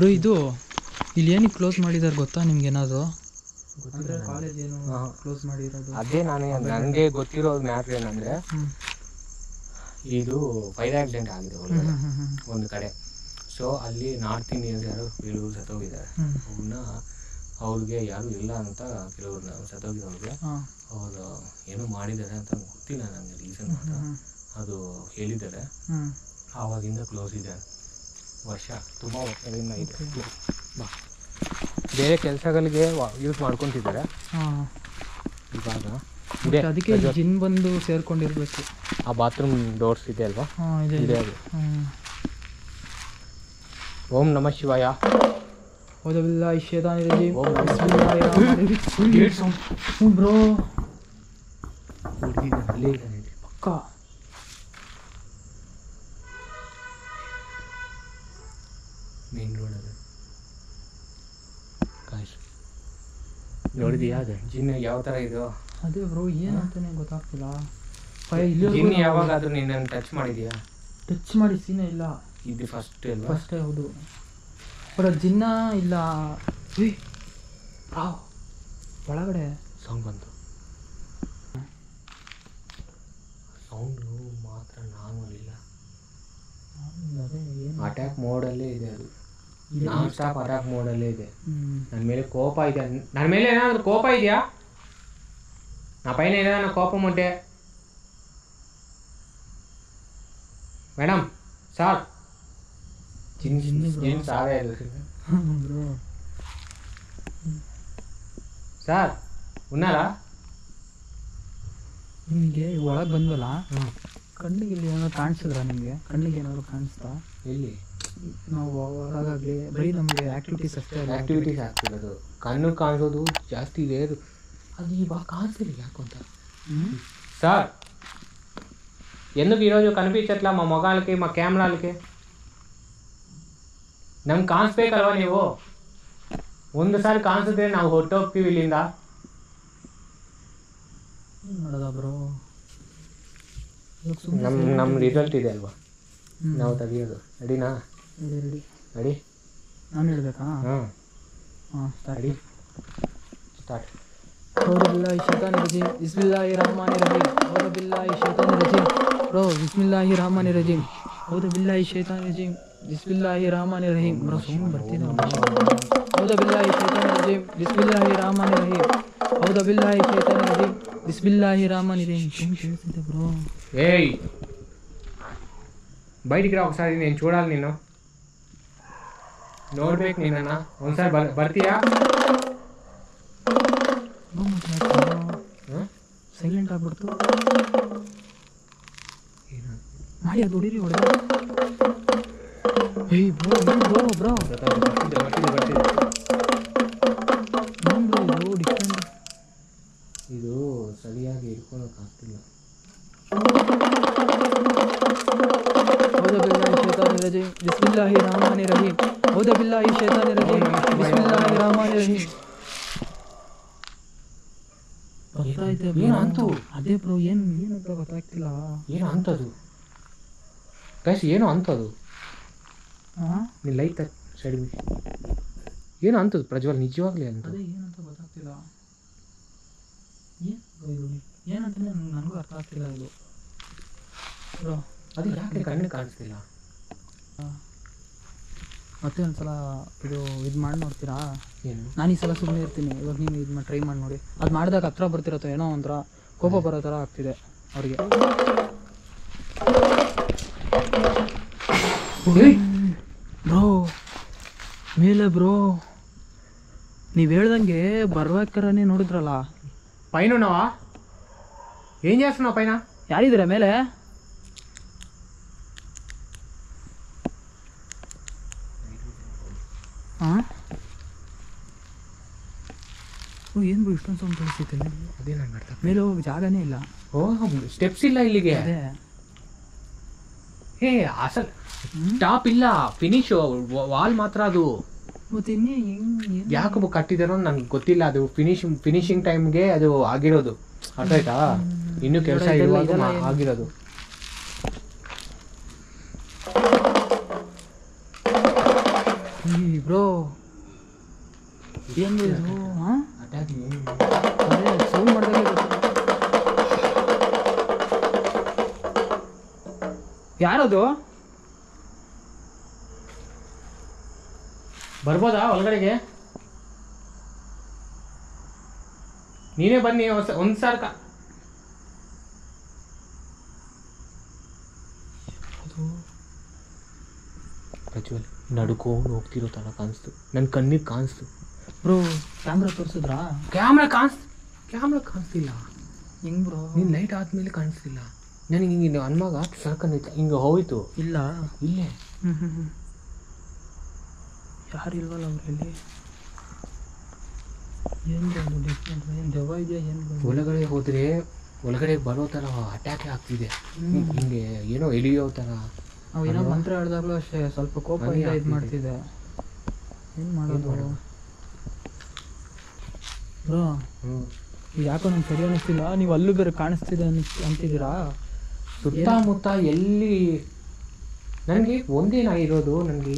ಬ್ರೋ ಇದು ಇಲ್ಲಿ ಏನಕ್ಕೆ ಕ್ಲೋಸ್ ಮಾಡಿದ್ದಾರೆ ಗೊತ್ತಾ ನಿಮ್ಗೆ ಏನಾದರೂ? ಅಂದರೆ ಕಾಲೇಜ್ ಏನು ಕ್ಲೋಸ್ ಮಾಡಿರೋದು? ಅದೇ ನನಗೆ ಗೊತ್ತಿರೋ ಮ್ಯಾಟ್ರ್ ಏನಂದರೆ, ಇದು ಫೈರ್ ಆಕ್ಸಿಡೆಂಟ್ ಆಗಿದೆ ಒಳಗಡೆ ಒಂದು ಕಡೆ. ಸೊ ಅಲ್ಲಿ ನಾರ್ತ್ ಇಂಡಿಯನ್ಸ್ ಯಾರು ಕೆಲವರು ಸತ್ತೋಗಿದ್ದಾರೆ. ಅವನ್ನ ಅವ್ರಿಗೆ ಯಾರು ಇಲ್ಲ ಅಂತ ಕೆಲವ್ರನ್ನ ಸತ್ತೋಗಿರೋರಿಗೆ ಅವರು ಏನೋ ಮಾಡಿದ್ದಾರೆ ಅಂತ ಗೊತ್ತಿಲ್ಲ ನನಗೆ ರೀಸನ್ ಮಾತ್ರ. ಅದು ಹೇಳಿದ್ದಾರೆ. ಆವಾಗಿಂದ ಕ್ಲೋಸ್ ಇದೆ, ವರ್ಷ ತುಂಬ ವರ್ಷದಿಂದ ಇದೆ. ಬೇರೆ ಕೆಲಸಗಳಿಗೆ ಯೂಸ್ ಮಾಡ್ಕೊತಿದ್ದಾರೆ ಇವಾಗ. ಅದಕ್ಕೆ ಜಿನ್ ಬಂದು ಸೇರ್ಕೊಂಡಿರ್ಬೇಕು. ಆ ಬಾತ್ರೂಮ್ ಡೋರ್ಸ್ ಇದೆ ಅಲ್ವಾ, ಇದೆ ಅದು. ಓಂ ನಮಃ ಶಿವಾಯ. ಬ್ರೋ ಪಕ್ಕ ಮೇನ್ ರೋಡ್ ಅದು ನೋಡಿದ್ಯಾ? ಅದು ಜಿನ್ ಯಾವ ಥರ ಇದು? ಅದೇ ಬ್ರೋ ಏನಂತಾನೆ ಗೊತ್ತಾಗ್ತಿಲ್ಲ. ಜಿನ್ ಯಾವಾಗಾದ್ರೂ ನಿನ್ನನ್ನು ಟಚ್ ಮಾಡಿದ್ಯಾ? ಟಚ್ ಮಾಡಿ ಸೀನೇ ಇಲ್ಲ. ಇದು ಫಸ್ಟ್ ಅಲ್ವಾ? ಫಸ್ಟೇ ಹೌದು. ಬಟ್ ಜಿನ್ನ ಇಲ್ಲ. ಒಳಗಡೆ ಸೌಂಡ್ ಬಂತು. ಸೌಂಡು ಮಾತ್ರ ನಾರ್ಮಲ್ ಇಲ್ಲ, ಅಟ್ಯಾಕ್ ಮೋಡಲ್ಲೇ ಇದೆ. ಅದು ನಾನ್ ಸ್ಟಾಪ್ ಅಟ್ಯಾಕ್ ಮೋಡಲ್ಲೇ ಇದೆ. ನನ್ನ ಮೇಲೆ ಕೋಪ ಇದೆ. ನನ್ನ ಮೇಲೆ ಏನಾದರೂ ಕೋಪ ಇದೆಯಾ? నా పైన ఏదైనా కోపం ఉంటే మేడం సార్ జిన్ సారే సాರ್ ఉన్నాರಾ? ನಿಮಗೆ ಒಳಗೆ ಬಂದ್ವಲ್ಲ, ಕಣ್ಣಿಗೆ ಇಲ್ಲಿ ಏನಾದ್ರು ಕಾಣಿಸಿದ್ರಾ? ನಿಮಗೆ ಕಣ್ಣಿಗೆ ಏನಾದ್ರು ಕಾಣಿಸ್ತಾ? ಎಲ್ಲಿ? ನಾವು ಒಳಗಾಗಲಿ ಬರೀ ನಮಗೆ ಆ್ಯಕ್ಟಿವಿಟೀಸ್ ಅಷ್ಟೇ. ಆ್ಯಕ್ಟಿವಿಟೀಸ್ ಆಗ್ತಿರೋದು, ಕಣ್ಣು ಕಾಣಿಸೋದು ಜಾಸ್ತಿ ಇದೆ. అది బాగా కాన్సర్ లేకుంటా సార్ ఎందుకు ఈరోజు కనిపించట్లా మా మొగాళ్ళకి మా కెమెరాలకి? ನಮ್ಗೆ ಕಾಣಿಸ್ಬೇಕಲ್ವ ನೀವು? ಒಂದು ಸಾರಿ ಕಾಣಿಸಿದ್ರೆ ನಾವು ಹೊಟ್ಟೋಗ್ತೀವಿ ಇಲ್ಲಿಂದ. ನೋಡೋದ ಬ್ರೋ, ನಮ್ಮ ರಿಸಲ್ಟ್ ಇದೆ ಅಲ್ವಾ, ನಾವು ತೆಗಿಯೋದು. ರೆಡಿನಾ? ರೆಡಿ. ರೆಡಿ? ನಾನು ಹೇಳ್ಬೇಕಾ? ಹಾಂ ರೆಡಿ ಸ್ಟಾರ್ಟ್. أعوذ بالله الشيطان الرجيم بسم الله الرحمن الرحيم أعوذ بالله الشيطان الرجيم برو بسم الله الرحمن الرحيم أعوذ بالله الشيطان الرجيم بسم الله الرحمن الرحيم برو ಸುಮ್ಮನೆ ಬರ್ತಿದೆ. أعوذ بالله الشيطان الرجيم بسم الله الرحمن الرحيم أعوذ بالله الشيطان الرجيم بسم الله الرحمن الرحيم. ಸುಮ್ಮನೆ ಕೇಳ್ತಿದೆ ಬ್ರೋ. ಏಯ್ ಬಯಟಿಗೆ ರಾ ఒకసారి, నేను చూడాలి నిన్ను, ನೋಡ್ಬೇಕು ನಿನ್ನನ್ನು ಒಂದ್ಸಾರಿ. ಬರ್ತೀಯಾ? ಸೈಲೆಂಟ್ ಆಗ್ಬಿಡ್ತು. ಮಾಡಿ ಅದು ಹೊಡೀರಿ ಹೊಡೆದ. ಏಯ್ ಬ್ರೋ ಬ್ರೋ ಬ್ರೋ ಇದು ಡಿಫ್ರೆಂಟ್. ಇದು ಸರಿಯಾಗಿ ಇಟ್ಕೊಳಕ್ಕಾಗ್ತಿಲ್ಲ. أعوذ بالله الشيطان الرجيم بسم الله الرحمن الرحيم أعوذ بالله الشيطان الرجيم بسم الله الرحمن الرحيم. ಏನು ಅಂತು? ಅದೇ ಬ್ರೋ ಏನಂತ ಗೊತ್ತಾಗ್ತಿಲ್ಲ. ಏನು ಅಂತದು ಗೈಸ್? ಏನು ಅಂತದು? ನೀನು ಲೈಟ್ ಸೈಡ್ ಏನು ಅಂತದು ಪ್ರಜ್ವಲ್? ನಿಜವಾಗ್ಲೇ ಅಂತ ಅದೇ ಏನಂತ ಗೊತ್ತಾಗ್ತಿಲ್ಲ. ಏನಂತಾನೆ ನನಗೂ ಅರ್ಥ ಆಗ್ತಿಲ್ಲ ಇದು ಬ್ರೋ. ಅದು ಯಾಕೆ ಕಣ್ಣಿಗೆ ಕಾಣಿಸ್ತಿಲ್ಲ? ಮತ್ತೆ ಒಂದ್ಸಲ ಇದು ಮಾಡಿ ನೋಡ್ತೀರಾ? ಏನು? ನಾನು ಈ ಸಲ ಸುಮ್ಮನೆ ಇರ್ತೀನಿ. ಇವಾಗ ನೀನು ಇದು ಟ್ರೈ ಮಾಡಿ ನೋಡಿ. ಅದು ಮಾಡಿದಾಗ ಹತ್ರ ಬರ್ತಿರತ್ತೋ ಏನೋ ಒಂಥರ ಕೋಪ ಬರೋ ಥರ ಆಗ್ತಿದೆ ಅವ್ರಿಗೆ. ಬ್ರೋ ಮೇಲೆ ಬ್ರೋ ನೀವು ಹೇಳ್ದಂಗೆ ಬರ್ಬೇಕಾರನೇ ನೋಡಿದ್ರಲ್ಲ పైన ఉన్నావా? ఏం చేస్తున్నావు పైన? ಯಾರಿದ್ದೀರಾ ಮೇಲೆ? ಹಾಂ ಏನು ಬ್ರೋ ಇಷ್ಟೊಂದು ಸೌಂಡ್ ಕೇಳಿಸ್ತೈತೆ? ಅದೇ ನಂಗೆ ಅರ್ಥ. ಮೇಲೆ ಹೋಗಿ ಜಾಗನೇ ಇಲ್ಲ. ಓಹ್ ಸ್ಟೆಪ್ಸ್ ಇಲ್ಲ ಇಲ್ಲಿಗೆ. ಅದೇ ಹೇ ಅಸಲ್ ಟಾಪ್ ಇಲ್ಲ, ಫಿನಿಶ್ ವಾಲ್ ಮಾತ್ರ ಅದು. ಮತ್ತೆ ಇನ್ನೇ ಯಾಕೆ ಕಟ್ಟಿದಾರೋ ನನಗೆ ಗೊತ್ತಿಲ್ಲ. ಅದು ಫಿನಿಶಿಂಗ್ ಟೈಮ್ಗೆ ಅದು ಆಗಿರೋದು, ಅರ್ಥ ಆಯ್ತಾ? ಇನ್ನೂ ಕೆಲಸ ಇರುವಾಗ ಆಗಿರೋದು. ಬ್ರೋ ಏನು ಇದು ಹಾಂ ಸೌಂಡ್ ಮಾಡಿದಾಗ ಯಾರದು ಬರ್ಬೋದಾ ಒಳಗಡೆಗೆ? ನೀನೇ ಬನ್ನಿ ಒಂದು ಸಾರ್ ಪ್ರಜ್ವಲ್ ನಡ್ಕೊಂಡು ಹೋಗ್ತಿರೋ ಥರ ಕಾಣಿಸ್ತು, ನನ್ನ ಕಣ್ಣಿಗೆ ಕಾಣಿಸ್ತು. Bro camera ತೋರಿಸಿದ್ರಾ? ಕ್ಯಾಮ್ರಾ ಕಾಣಿಸ್ತಿಲ್ಲ. ಹೆಂಗ್ ಬ್ರೋ? ನೀನು ಲೈಟ್ ಆದ್ಮೇಲೆ ಕಾಣಿಸ್ತಿಲ್ಲ ನನಗೆ. ಹಿಂಗೆ ಅನ್ಮಾಗ ಸರ್ಕಂದೈತೆ, ಹಿಂಗೆ ಹೋಯ್ತು. ಇಲ್ಲ ಇಲ್ಲೇ ಯಾರು ಇಲ್ವಲ್ಲ ಅವರಲ್ಲಿ. ಏನು ಡಿಫ್ರೆಂಟ್, ಏನು ದೆವ್ವ ಇದೆಯಾ ಏನು? ಒಳಗಡೆ ಹೋದರೆ ಒಳಗಡೆ ಬರೋ ಥರ ಅಟ್ಯಾಕ್ ಆಗ್ತಿದೆ, ಹಿಂಗೆ ಏನೋ ಎಳಿಯೋ ಥರ. ನಾವು ಏನೋ ಮಂತ್ರ ಹೇಳಿದಾಗಲೂ ಅಷ್ಟೇ ಸ್ವಲ್ಪ ಕೋಪದಿಂದ ಇದು ಮಾಡ್ತಿದ್ದೆ. ಏನು ಮಾಡೋದು ಬ್ರೋ? ಯಾಕೋ ನಂಗೆ ಸರಿ ಅನ್ನಿಸ್ತಿಲ್ಲ. ನೀವು ಅಲ್ಲೂ ಬೇರೆ ಕಾಣಿಸ್ತಿದೆ ಅಂತಿದ್ದೀರಾ. ಸುತ್ತಮುತ್ತ ಎಲ್ಲಿ ನನಗೆ ಒಂದೇನಾಗಿರೋದು, ನನಗೆ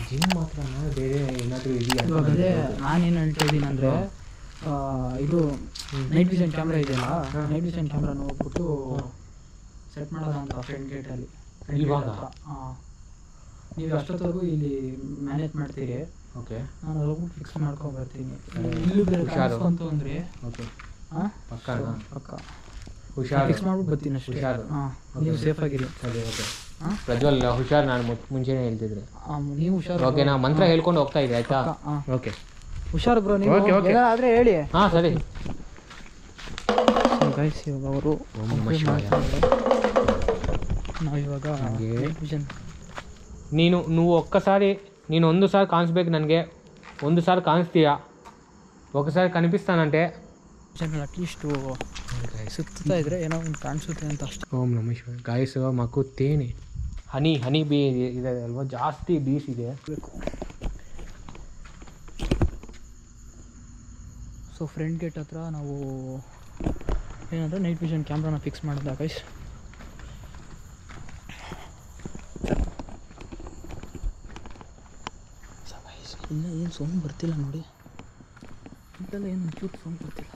ಜಿಮ್ ಮಾತ್ರ ಬೇರೆ ಏನಾದರೂ ಇದೆಯಾ? ಅದೇ ನಾನೇನು ಹೇಳ್ತಾ ಇದ್ದೀನಿ ಅಂದರೆ, ಇದು ನೈಟ್ ವಿಷನ್ ಕ್ಯಾಮ್ರಾ ಇದೆಯಲ್ಲ, ನೈಟ್ ವಿಷನ್ ಕ್ಯಾಮ್ರಾನ ಹೋಗ್ಬಿಟ್ಟು ಸೆಟ್ ಮಾಡೋದ ಅಂತ ಫ್ರಂಟ್ ಗೇಟಲ್ಲಿ. ಇವಾಗ ನೀವು ಅಷ್ಟೊತ್ತವರೆಗೂ ಇಲ್ಲಿ ಮ್ಯಾನೇಜ್ ಮಾಡ್ತೀರಿ. ಓಕೆ, ನಾನು ಹೋಗ್ಬಿಟ್ಟು ಫಿಕ್ಸ್ ಮಾಡ್ಕೊಂಡು ಬರ್ತೀನಿ. ಇಲ್ಲೂ ಬೇರೆ ಕಾಣಿಸ್ಕೊಂತು ಅಂದರೆ ಓಕೆ ಹಾಂ ಪಕ್ಕ ಹುಷಾರು, ಫಿಕ್ಸ್ ಮಾಡ್ಬಿಟ್ಟು ಬರ್ತೀನಿ ಅಷ್ಟೇ. ಹುಷಾರು. ಹಾಂ, ನೀವು ಸೇಫಾಗಿರಿ. ಸರಿ, ಓಕೆ. ಹಾಂ ಪ್ರಜ್ವಲ್ ಹುಷಾರು, ನಾನು ಮುಂಚೆನೇ ಹೇಳ್ತಿದ್ರೆ. ನೀವು ಹುಷಾರು. ಓಕೆ, ನಾ ಮಂತ್ರ ಹೇಳ್ಕೊಂಡು ಹೋಗ್ತಾ ಇದ್ದೆ, ಆಯ್ತಾ? ಹಾಂ ಓಕೆ, ಹುಷಾರು ಬ್ರೋ. ನೀವು ಓಕೆ, ಓಕೆ. ಆದರೆ ಹೇಳಿ. ಹಾಂ ಸರಿ. ಗೈಸ್ ಇವಾಗ ಅವರು ನಾವಿವಾಗ ನೀವು ಒಕ್ಕಸಾರಿ ನೀನು ಒಂದು ಸಾರಿ ಕಾಣಿಸ್ಬೇಕು ನನಗೆ, ಒಂದು ಸಾರಿ ಕಾಣಿಸ್ತೀಯಾ, ఒకసారి కనిపిస్తానంటే అట్లీస్ట్ ಸುತ್ತಾ ಇದ್ರೆ ಏನೋ ಒಂದು ಕಾಣಿಸುತ್ತೆ ಅಂತ ಅಷ್ಟೇ. ಓಂ ನಮಃ ಶಿವಾಯ. ಗಾಯ್ಸ್ ಮಗು ತೇನೆ ಹನಿ ಬೀ ಇದೆ ಅಲ್ವಾ, ಜಾಸ್ತಿ ಬೀಸ್ ಇದೆ. ಸೊ ಫ್ರಂಟ್ ಗೇಟ್ ಹತ್ರ ನಾವು ಏನಂದರೆ ನೈಟ್ ವಿಷನ್ ಕ್ಯಾಮ್ರಾನ ಫಿಕ್ಸ್ ಮಾಡಿದ್ದ ಗೈಸ್. ಇಲ್ಲ ಏನು ಸೌಂಡ್ ಬರ್ತಿಲ್ಲ ನೋಡಿ, ಇದೆಲ್ಲ ಏನು ಚೂಟ್ ಸೌಂಡ್ ಬರ್ತಿಲ್ಲ.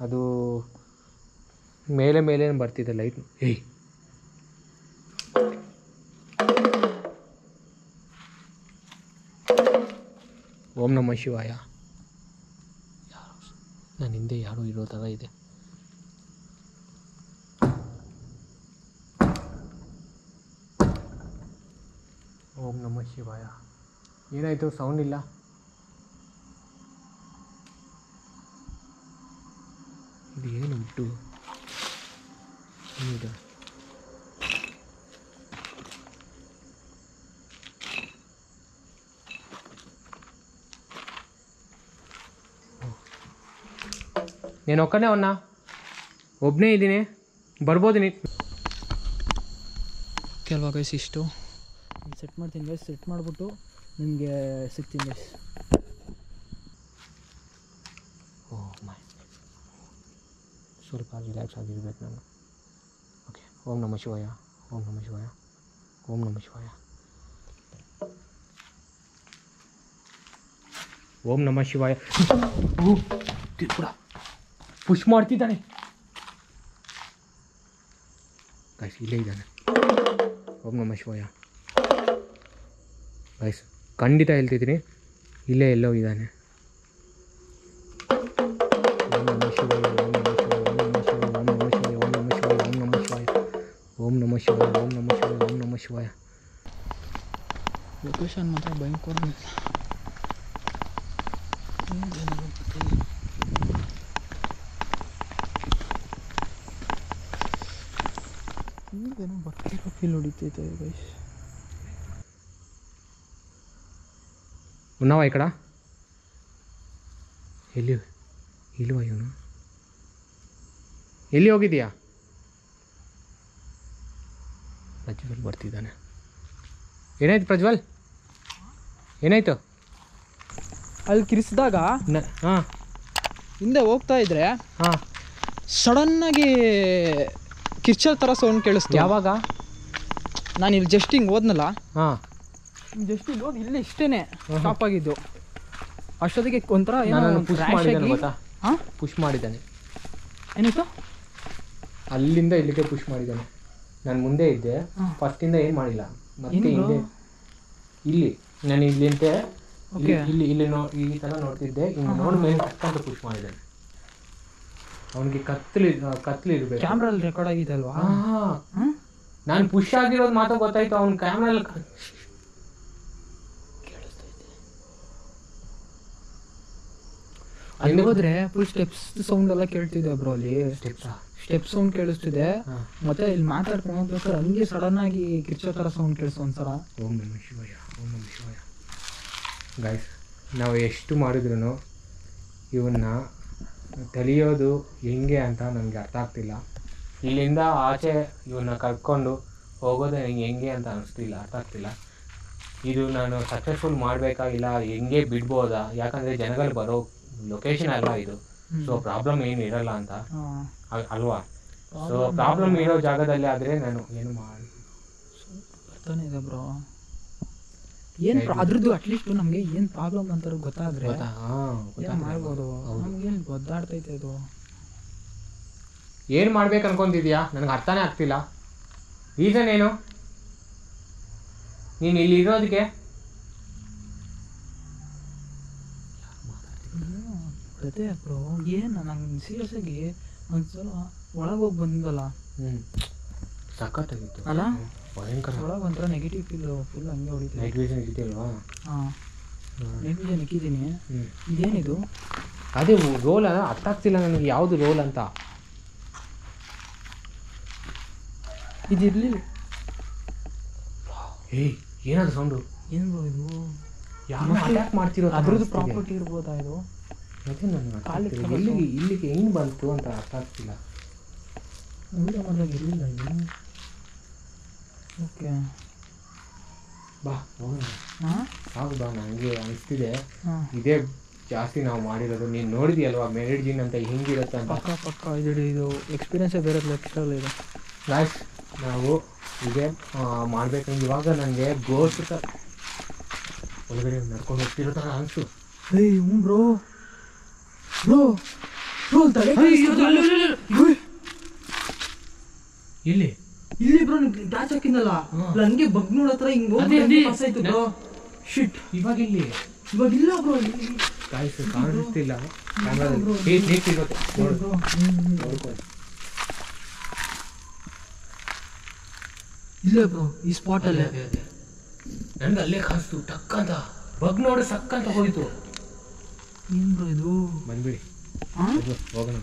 ಅದು ಮೇಲೆ ಬರ್ತಿದೆ ಲೈಟ್. ಏಯ್ ಓಂ ನಮಃ ಶಿವಾಯ. ನನ್ನ ಹಿಂದೆ ಯಾರೂ ಇರೋ ಥರ ಇದೆ. ಓಂ ನಮಃ ಶಿವಾಯ. ಏನಾಯಿತು? ಸೌಂಡ್ ಇಲ್ಲ. ಇದು ಏನು ಉಂಟು? ಏನಿದೆ? నేను ఒక్కనే ఉన్నా, ಒಬ್ಬನೇ ಇದ್ದೀನಿ, ಬರ್ಬೋದು ನೀ. ಕೆಲವಾಗ ಗೈಸ್ ಇಷ್ಟು ಸೆಟ್ ಮಾಡ್ತೀನಿ ಗೈಸ್. ಸೆಟ್ ಮಾಡಿಬಿಟ್ಟು ನಿಮಗೆ ಸಿಗ್ತೀನಿ ಗೈಸ್. ಸ್ವಲ್ಪ ರಿಲ್ಯಾಕ್ಸ್ ಆಗಿರ್ಬೇಕು ನಾನು. ಓಕೆ. ಓಂ ನಮಃ ಶಿವಾಯ, ಓಂ ನಮಃ ಶಿವಾಯ, ಓಂ ನಮಃ ಶಿವಾಯ, ಓಂ ನಮಃ ಶಿವಾಯ. ಕೂಡ ಪುಷ್ ಮಾಡ್ತಿದ್ದಾನೆ ಗೈಸ್, ಇಲ್ಲೇ ಇದ್ದಾನೆ. ಓಂ ನಮಃ ಶಿವಾಯ ಗೈಸ್, ಖಂಡಿತ ಹೇಳ್ತಿದ್ದೀನಿ, ಇಲ್ಲೇ ಎಲ್ಲೋ ಇದ್ದಾನೆ. ಓಂ ನಮಃ ಶಿವಾಯ, ಓಂ ನಮಃ ಶಿವಾಯ, ಓಂ ನಮಃ ಶಿವಾಯ, ಓಂ ನಮಃ ಶಿವಾಯ, ಓಂ ನಮಃ ಶಿವಾಯ, ಓಂ ನಮಃ ಶಿವಾಯ, ಓಂ ನಮಃ ಶಿವಾಯ, ಓಂ ನಮಃ ಶಿವಾಯ. ಲೊಕೇಶನ್ ಮಾತ್ರ ಭಯಂಕರ. ಏನೋ ಬರ್ತಿರೋ ಫೀಲ್ ಹೊಡಿತೈತೆ ಗೈಸ್. ఉన్నావా ఇక్కడ? ಇಲ್ವಾ ಇವನು? ಎಲ್ಲಿ ಹೋಗಿದೆಯಾ? ಪ್ರಜ್ವಲ್ ಬರ್ತಿದ್ದಾನೆ. ಏನಾಯ್ತು ಪ್ರಜ್ವಲ್? ಏನಾಯ್ತು? ಅಲ್ಲಿ ಕಿರಿಸಿದಾಗ ಹಾಂ ಹಿಂದೆ ಹೋಗ್ತಾ ಇದ್ರೆ ಹಾಂ ಸಡನ್ನಾಗಿ ಕಿರ್ಚಲ್ ಥರ ಸೌಂಡ್ ಕೇಳಿಸ್ತು. ಯಾವಾಗ? ನಾನು ಇಲ್ಲಿ ಜಸ್ಟ್ ಹಿಂಗೆ ಹೋದ್ನಲ್ಲ, ಹಾಂ ಜಸ್ಟ್ ಇವಾಗ ಇಲ್ಲಿ ಇಷ್ಟೇನೆ ಸ್ಟಾಪ್ ಆಗಿದ್ದು. ಅಷ್ಟೊತ್ತಿಗೆ ಒಂಥರ ಪುಷ್ ಮಾಡಿದ್ದಾನೆ ಗೊತ್ತಾ? ಪುಷ್ ಮಾಡಿದ್ದಾನೆ. ಏನಿತ್ತು? ಅಲ್ಲಿಂದ ಇಲ್ಲಿಗೆ ಪುಷ್ ಮಾಡಿದ್ದಾನೆ. ನಾನು ಮುಂದೆ ಇದ್ದೆ, ಫಸ್ಟಿಂದ ಏನು ಮಾಡಿಲ್ಲ, ಮತ್ತೆ ಹಿಂದೆ ಇಲ್ಲಿ ನಾನು ಇಲ್ಲಿಂತೆ ಇಲ್ಲಿ ಇಲ್ಲಿ ಈ ಥರ ನೋಡ್ತಿದ್ದೆ, ಹಿಂಗೆ ನೋಡಿ ಮೇಲೆ ಕಷ್ಟಂತ ಪುಷ್ ಮಾಡಿದ್ದಾನೆ. ಅವನಿಗೆ ಕತ್ಲಿ ಇರಬೇಕು. ಕ್ಯಾಮ್ರಲ್ಲಿ ರೆಕಾರ್ಡ್ ಆಗಿದೆ ಅಲ್ವಾ? ನಾನು ಪುಷ್ ಆಗಿರೋದು ಮಾತ್ರ ಗೊತ್ತಾಯ್ತು, ಅವ್ನ ಕ್ಯಾಮ್ರಲ್ಲಿ ಅಲ್ಲಿ ಹೋದ್ರೆ ಫುಲ್ ಸ್ಟೆಪ್ಸ್ ಸೌಂಡ್ ಎಲ್ಲ ಕೇಳ್ತಿದೆ ಬ್ರೋ. ಅಲ್ಲಿ ಸ್ಟೆಪ್ ಸೌಂಡ್ ಕೇಳಿಸ್ತಿದೆ, ಮತ್ತೆ ಇಲ್ಲಿ ಮಾತಾಡ್ಕೊಂಡು ಹೋಗ್ಬೇಕಾದ್ರೆ ಹಂಗೆ ಸಡನ್ ಆಗಿ ಕಿರ್ಚೋ ಥರ ಸೌಂಡ್ ಕೇಳಿಸೋ ಒಂದ್ಸಲ. ಓಂ ನಮ ಶಿವಾಯ, ಓಂ ನಮ ಶಿವಾಯ. ಗೈಸ್, ನಾವು ಎಷ್ಟು ಮಾಡಿದ್ರು ಇವನ್ನ ಕಲಿಯೋದು ಹೆಂಗೆ ಅಂತ ನನಗೆ ಅರ್ಥ ಆಗ್ತಿಲ್ಲ. ಇಲ್ಲಿಂದ ಆಚೆ ಇವನ್ನ ಕರ್ಕೊಂಡು ಹೋಗೋದು ನನಗೆ ಹೆಂಗೆ ಅಂತ ಅನಿಸ್ತಿಲ್ಲ, ಅರ್ಥ ಆಗ್ತಿಲ್ಲ. ಇದು ನಾನು ಸಕ್ಸಸ್ಫುಲ್ ಮಾಡಬೇಕಾಗಿಲ್ಲ, ಹೆಂಗೆ ಬಿಡ್ಬೋದಾ? ಯಾಕಂದರೆ ಜನಗಳು ಬರೋ ಲೊಕೇಶನ್ ಅಲ್ಲ ಇದು. ಸೊ ಪ್ರಾಬ್ಲಮ್ ಏನು ಇರಲ್ಲ ಅಂತ ಅಲ್ವಾ? ಸೊ ಪ್ರಾಬ್ಲಮ್ ಇರೋ ಜಾಗದಲ್ಲಿ ಆದರೆ ನಾನು ಏನು ಬರ್ತಾನೆ ಇದೆ ಬ್ರೋ. ಏನು ಅದ್ರದ್ದು ಅಟ್ಲೀಸ್ಟ್ ನಮಗೆ ಏನು ಪ್ರಾಬ್ಲಮ್ ಅಂತ ಗೊತ್ತಾದರೆ ಮಾಡ್ಬೋದು. ನಮ್ಗೇನು ಒದ್ದಾಡ್ತೈತೆ ಇದು. ಏನು ಮಾಡ್ಬೇಕು ಅನ್ಕೊಂತಿದ್ಯಾ? ನನಗೆ ಅರ್ಥನೇ ಆಗ್ತಿಲ್ಲ. ರೀಸನ್ ಏನು ನೀನು ಇಲ್ಲಿ ಇರೋದಕ್ಕೆ? ಅದೇ ಬ್ರೋ, ಏನು ನಂಗೆ ಸೀರಿಯಸ್ ಆಗಿ ಒಂದ್ಸಲ ಒಳಗೆ ಹೋಗಿ ಬಂದಲ್ಲ, ಸಖತ್ತಾಗಿತ್ತು ಅಲ್ಲ? ಭಯಂಕರ. ಒಳಗೆ ಒಂಥರ ನೆಗೆಟಿವ್ ಫುಲ್ ಹಂಗೆ ಹೊಡಿತೀವಿ. ನೈಟ್ ವಿಷನ್ ಇಟ್ಟಿಲ್ವಾ? ಹಾಂ, ನೈಟ್ ವಿಷನ್ ಇಕ್ಕಿದ್ದೀನಿ. ಇದೇನಿದು? ಅದೇ ರೋಲ್ ಅರ್ಥ ಆಗ್ತಿಲ್ಲ ನನಗೆ, ಯಾವುದು ರೋಲ್ ಅಂತ. ಇದಿರಲಿಲ್ಲ. ಏಯ್, ಏನಾದ್ರು ಸೌಂಡು? ಏನು ಬ್ರೋ ಇದು? ಯಾರು ಅಟ್ಯಾಕ್ ಮಾಡ್ತಿರೋ ಅದ್ರದ್ದು ಪ್ರಾಪರ್ಟಿ ಇರ್ಬೋದಾ ಇದು? ಅದೇ ನನಗೆ ಇಲ್ಲಿಗೆ ಹೆಂಗೆ ಬಂತು ಅಂತ ಅರ್ಥ ಆಗ್ತಿಲ್ಲ. ವಿಡಿಯೋ ಮಾಡಿದಾಗ ಇರಲಿಲ್ಲ ಇದು. ಓಕೆ, ಬಾ ಹೋಗೋಣ. ಹೌದು ಬಾ, ನನಗೆ ಅನಿಸ್ತಿದೆ ಇದೇ ಜಾಸ್ತಿ ನಾವು ಮಾಡಿರೋದು. ನೀನು ನೋಡಿದೆಯಲ್ವಾ ಮೆರಿಡ್ ಜಿನ್ ಅಂತ ಹೆಂಗಿರುತ್ತೆ ಅಂತ. ಪಕ್ಕ ಇದು ಎಕ್ಸ್ಪೀರಿಯನ್ಸೇ ಬೇರೆ ಲೆಕ್ಚರಲ್ಲಿ ಇದೆ. ಗಾಯ್ಸ್, ನಾವು ಹೀಗೆ ಮಾಡ್ಬೇಕಂದ್ರೆ ಇವಾಗ ನನಗೆ ಗೋಸ್ಟ್ ಒಳಗಡೆ ನಡ್ಕೊಂಡು ಹೋಗ್ತಿರೋ ಥರ ಅನಿಸ್ತು. ಏಯ್ ಹ್ಞೂ ಬ್ರೋ, ಬ್ರೋ ಬ್ರೋ ಇಲ್ಲಿ ಇಲ್ಲಿ ಬ್ರೋ ಟಾಚ್ ಹಾಕಿದ್ನಲ್ಲ, ಹಂಗೆ ಬಗ್ ನೋಡತ್ರ ಹಿಂಗೆ ಆಯ್ತು ಬ್ರೋ. ಶಿಟ್, ಇವಾಗ ಇಲ್ಲಿ ಇವಾಗ ಇಲ್ಲ ಬ್ರೋ. ಗಾಯ್ಸ್ ಕಾಣಿಸ್ತಿಲ್ಲ ಕ್ಯಾಮ್ರಾದಲ್ಲಿ. ಇಲ್ಲ ಬ್ರೋ, ಈ ಸ್ಪಾಟ್ ಅಲ್ಲೇ ನನಗೆ ಅಲ್ಲೇ ಕಾಣಿಸ್ತು ಟಕ್ ಅಂತ. ಬಗ್ ನೋಡಿ ಸಕ್ ಅಂತ ಹೋಯ್ತು. ಏನು ಬ್ರೋ ಇದು? ಬಂದ್ಬಿಡಿ, ಹೋಗೋಣ.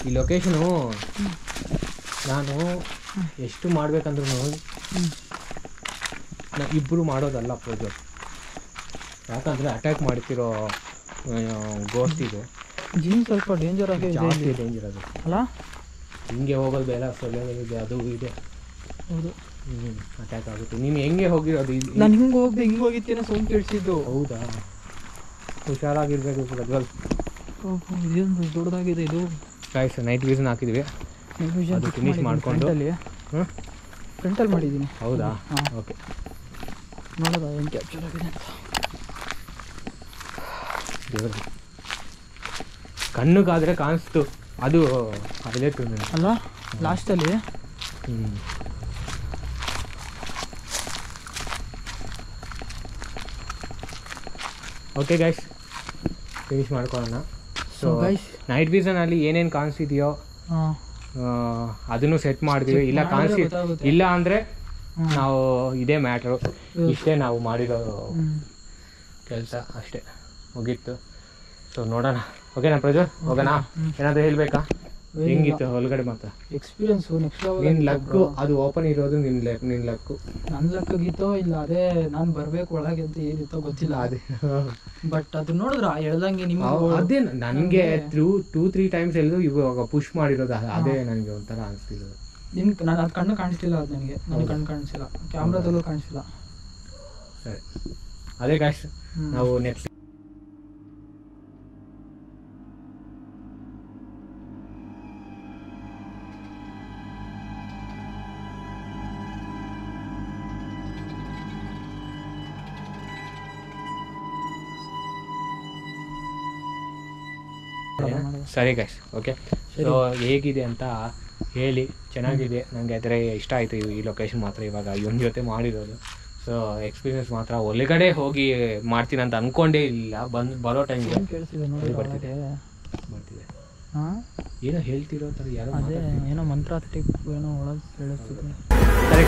ಈ ಲೊಕೇಶನು ನಾನು ಎಷ್ಟು ಮಾಡ್ಬೇಕಂದ್ರೂ ಇಬ್ಬರು ಮಾಡೋದಲ್ಲ ಪ್ರಾಜೆಕ್ಟ್. ಯಾಕಂದರೆ ಅಟ್ಯಾಕ್ ಮಾಡ್ತಿರೋ ಗೋಸ್ಟ್ ಇದು. ಜಿನ್ ಸ್ವಲ್ಪ ಡೇಂಜರ್ ಆಗಿ ಜಾಸ್ತಿ ಡೇಂಜರ್ ಅದು ಅಲ್ಲ? ಹಿಂಗೆ ಹೋಗೋದು ಬೇಡ, ಸೊಳ್ಳೆಗಳಿದೆ, ಅದು ಇದೆ. ಹೌದು, ಅಟ್ಯಾಕ್ ಆಗುತ್ತೆ. ನೀನು ಹೆಂಗೆ ಹೋಗಿರೋದು? ನಾನು ಹಿಂಗೆ ಹೋಗಿತ್ತೇನೋ ಸೌಂಡ್ ಕೇಳಿಸಿದ್ದು. ಹೌದಾ? ಹುಷಾರಾಗಿರ್ಬೇಕು ಪ್ರಜ್ವಲ್. ಇದೇನು ದೊಡ್ಡದಾಗಿದೆ ಇದು. ಗಾಯ್ಸ್, ನೈಟ್ ವಿಷನ್ ಹಾಕಿದ್ವಿ, ಅದು ಫಿನಿಶ್ ಮಾಡಿಕೊಂಡು ಫ್ರಂಟಲ್ಲಿ ಮಾಡಿದ್ದೀನಿ. ಹೌದಾ? ಓಕೆ, ನೋಡೋದ ಏನು ಕ್ಯಾಪ್ಚರ್ ಆಗಿದೆ ಅಂತ. ಕಣ್ಣುಗಾದರೆ ಕಾಣಿಸ್ತು, ಅದು ಹೈಲೈಟ್ ಅಲ್ಲ ಲಾಸ್ಟಲ್ಲಿ. ಓಕೆ ಗೈಸ್, ಫಿನಿಶ್ ಮಾಡ್ಕೊಳ್ಳೋಣ. ಸೊ ಗೈಸ್, ನೈಟ್ ವಿಷನಲ್ಲಿ ಏನೇನು ಕಾಣಿಸಿದೆಯೋ ಅದನ್ನು ಸೆಟ್ ಮಾಡಿದ್ವಿ. ಇಲ್ಲ ಅಂದರೆ ನಾವು ಇದೇ ಮ್ಯಾಟ್ರು, ಇಷ್ಟೇ ನಾವು ಮಾಡಿರೋ ಕೆಲಸ ಅಷ್ಟೇ, ಮುಗೀತು. ಸೊ ನೋಡೋಣ. ಓಕೆನಾ ಪ್ರಜ್ವಲ್, ಹೋಗೋಣ? ಏನಾದರೂ ಹೇಳಬೇಕಾ? ಹೆಂಗಿತ್ತು ಒಳಗಡೆ ಮಾತ್ರ ಎಕ್ಸ್ಪೀರಿಯನ್ಸು? ನೆಕ್ಸ್ಟ್ ನಿನ್ನ ಲಕ್ಕು, ಅದು ಓಪನ್ ಇರೋದು ನಿನ್ನ ಲಕ್ಕು. ನನ್ನ ಲಕ್ಕಿತ್ತೋ ಇಲ್ಲ, ಅದೇ ನಾನು ಬರಬೇಕು ಒಳಗೆ ಅಂತ ಏನಿತ್ತೋ ಗೊತ್ತಿಲ್ಲ. ಅದೇ ಬಟ್ ಅದು ನೋಡಿದ್ರ ಹೇಳ್ದಂಗೆ ನಿಮ್ಗೆ ಅದೇ ನನಗೆ 2-3 ಟೈಮ್ಸ್ ಎಲ್ಲೂ ಇವಾಗ ಪುಷ್ ಮಾಡಿರೋದು ಅದೇ ನನಗೆ ಒಂಥರ ಅನಿಸ್ತಿರೋದು. ನಾನು ಅದು ಕಣ್ಣು ಕಾಣಿಸ್ತಿಲ್ಲ, ಅದು ನನಗೆ ಕಣ್ಣು ಕಾಣಿಸಿಲ್ಲ, ಕ್ಯಾಮ್ರಾದಲ್ಲೂ ಕಾಣಿಸಿಲ್ಲ. ಸರಿ, ಅದೇ ಗಾಯ್ಸ್, ನಾವು ನೆಕ್ಸ್ಟ್ ಸರಿ ಗೈಸ್, ಓಕೆ. ಸೊ ಹೇಗಿದೆ ಅಂತ ಹೇಳಿ. ಚೆನ್ನಾಗಿದೆ, ನನಗೆ ಆದರೆ ಇಷ್ಟ ಆಯಿತು ಈ ಲೊಕೇಶನ್ ಮಾತ್ರ. ಇವಾಗ ಇವನ ಜೊತೆ ಮಾಡಿರೋದು ಸೊ ಎಕ್ಸ್ಪೀರಿಯನ್ಸ್ ಮಾತ್ರ. ಒಳಗಡೆ ಹೋಗಿ ಮಾಡ್ತೀನಿ ಅಂತ ಅಂದ್ಕೊಂಡೇ ಇಲ್ಲ. ಬರೋ ಟೈಮ್ಗೆ ಬರ್ತಿದೆ ಏನೋ ಹೇಳ್ತಿರೋ ಥರ ಯಾರೋ ಏನೋ ಮಂತ್ರ ಟೈಪ್ ಏನೋ ಒಳಗೆ ಕೇಳಿಸ್ತಿದೆ. ಸರಿ